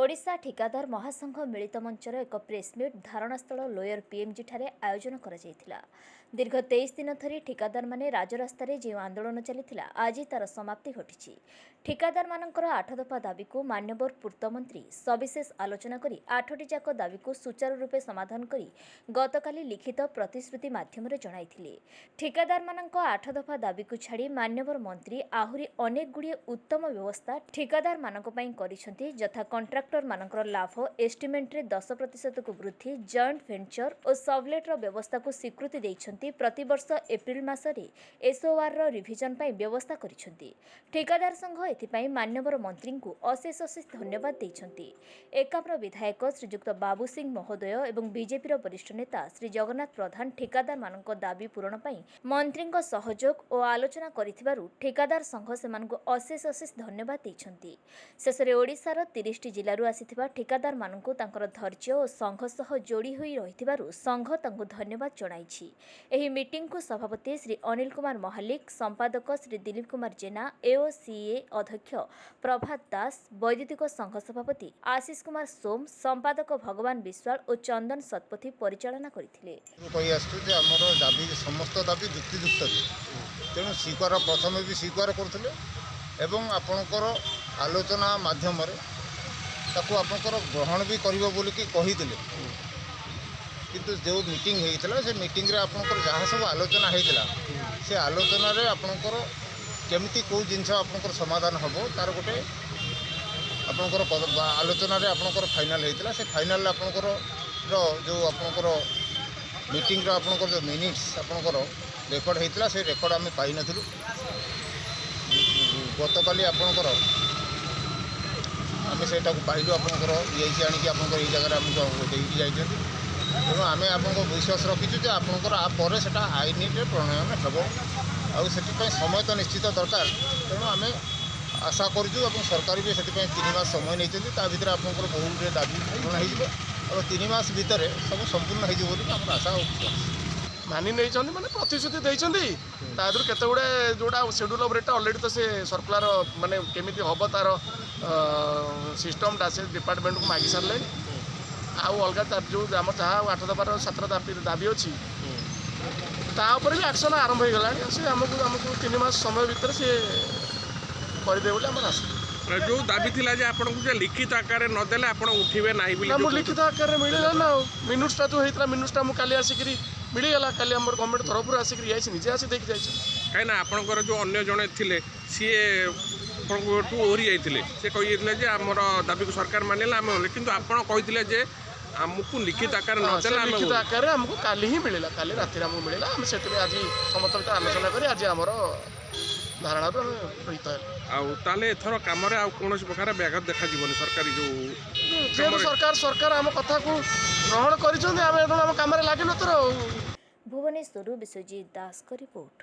ओडिशा ठिकादार महासंघ मिलित मंचर एक प्रेसमिट धारणास्थल लोयर पीएमजी ठारे आयोजन करा जायथिला। दीर्घ 23 दिन धरी ठिकादार माने राजरास्ता रे जो आंदोलन चलीथिला आज तार समाप्ति घटिछि। ठिकादार मानकर 8 दफा दाबी को मान्यवर पूर्तमंत्री सविशेष आलोचना करी 8टी जाक दाबी को सुचारू रूपे समाधान करी गतकाली लिखित प्रतिश्रुति माध्यम रे जणाइथिले। ठिकादार मानक 8 दफा दाबी को छाड़ी मान्यवर मंत्री आहुरी अनेक गुड़िए उत्तम व्यवस्था ठिकादार मानक पई करिसंती, जथा कॉन्ट्रैक्टर मानकर लाभ एस्टिमेट रे 10% को वृद्धि, जॉइंट वेंचर और सबलेटर व्यवस्था को स्वीकृति देइछंती। प्रतिवर्ष एप्रिल मासरे एसओआर रो रिविजन पई व्यवस्था करिसंती। ठिकादार संघ एथिपाई मान्यवर मंत्री को अशेष अशेष धन्यवाद देइछंती। एकाम्र विधायक श्रीजुक्त बाबू सिंह महोदय एवं बीजेपी रो वरिष्ठ नेता श्री जगन्नाथ प्रधान ठिकादार मानक दाबी पूरण पई मंत्री को सहयोग और आलोचना करिथिबारु ठिकादार संघ सेमानकु अशेष अशेष धन्यवाद देइछंती। शेषरे ओडिशार 30टी जिल्लारू आसिथिबा ठिकादार मानकु तांकर धैर्य और संघ सह जोड़ी होई रहिथिबारु संघ तांकु धन्यवाद जणाइछि। एही मीटिंग को सभापति श्री अनिल कुमार महालिक, संपादक श्री दिलीप कुमार जेना, एओसीए अध्यक्ष प्रभात दास, वैद्युतिक संघ सभापति आशीष कुमार सोम, संपादक भगवान विश्वाल और चंदन सतपथी परिचालना करथिले। समस्त दाबी युक्तियुक्त तेणु स्वीकार प्रथम भी स्वीकार करथिले एवं आपणकर आलोचना माध्यम ताको आपणकर ग्रहण भी करिवो बोली कि कहिथिले। किंतु जो मीटिंग होइथिला से मीटिंग रे आपणकर जहाँ सब आलोचना होइथिला से आलोचना रे आपणकर केमिति को जिनस आपणकर समाधान हबो तार गोटे आपणकर आलोचना रे आपणकर फाइनल होइथिला। से फाइनल आपणकर जो आपणकर मीटिंग रो आपणकर जो मिनिट्स आपणकर रेकर्ड होइथिला से रेकर्ड आम पाई नथिलु। गतकाली आपणकर आम से पाइलु आपणकर ईआईसी आनिक आपणकर ये जगह आमको देकी जाइछन्ति। तेणु आम आपको विश्वास रखीचु जे आपणकर आ परे सेटा आईन रे प्रणयन हेबो आउ सेटिपई समय तो निश्चित दरकार। तेणु आम आशा करूँ और सरकार भी से 3 मास समय नहीं ता भर आपंकर बहुत दाबी पूरण हो 3 मास भितर सब संपूर्ण हो आशा मानि नहीं माने प्रतिश्रुति देते केते गुड़े जोड़ा शेड्यूल ऑफ रेट ऑलरेडी तो से सर्कुलर माने केमिति हम तार सिस्टमटा से डिपार्टमेंट को मागी सारे आउ अलग जो आम जहाँ 8 दफार 7 दाबी अच्छी तापर भी एक्शन आरंभ हो गला से आमको 3 मास समय भितर से करदे बोले आम आशा। जो दाबी थिला जे आपन को लिखित आकार नदेले आपन उठिबे नाही बोली ना लिखित आकार मिलला ना मिनुट्सटा जो होइतला मिनुट्सटा मु काली आसिकरी मिलगला काली हमर गवर्नमेंट तरफ आसिकरी आइछि निजे आसी देख जाइछ काई ना आपनकर जो अन्य जने थिले सीए टू ओरी जाइथिले से कहिथिले जे हमर दाबी को सरकार मानेला हम किंतु आपन कहिथिले जे हमको लिखित आकार नदेला लिखित आकार हमको काली ही मिलला काली राति हमको मिलला हम सेते आज समस्त आलोचना करी आज हमर धारणा रहित ताले एथर काम रे आ कोन प्रकार व्याघात देखा जीवन सरकारी जो सरकार आम कथा को ग्रहण करिसंते आम काम रे लागि नतर। भुवनेश्वर विश्वजीत दास का रिपोर्ट।